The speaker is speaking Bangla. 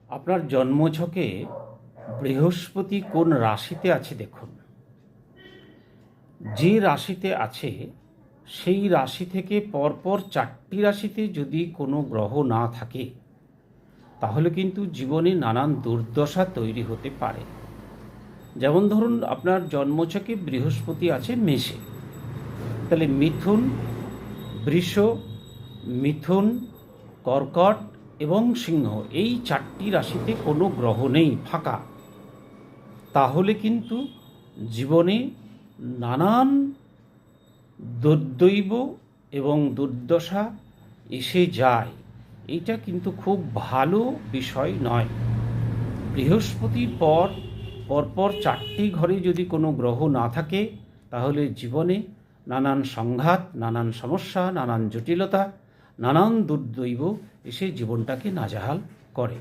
আপনার জন্মছকে বৃহস্পতি কোন রাশিতে আছে দেখুন। যে রাশিতে আছে সেই রাশি থেকে পরপর 4টি রাশিতে যদি কোনো গ্রহ না থাকে তাহলে কিন্তু জীবনে নানান দুর্দশা তৈরি হতে পারে। যেমন ধরুন, আপনার জন্মছকে বৃহস্পতি আছে মেষে, তাহলে মিথুন, বৃষ, মিথুন, কর্কট এবং সিংহ, এই 4টি রাশিতে কোনো গ্রহ নেই, ফাঁকা। তাহলে কিন্তু জীবনে নানান দুর্দৈব এবং দুর্দশা এসে যায়। এটা কিন্তু খুব ভালো বিষয় নয়। বৃহস্পতির পরপর 4টি ঘরে যদি কোনো গ্রহ না থাকে তাহলে জীবনে নানান সংঘাত, নানান সমস্যা, নানান জটিলতা, নানান দুর্দৈব এসে জীবনটাকে নাজেহাল করে।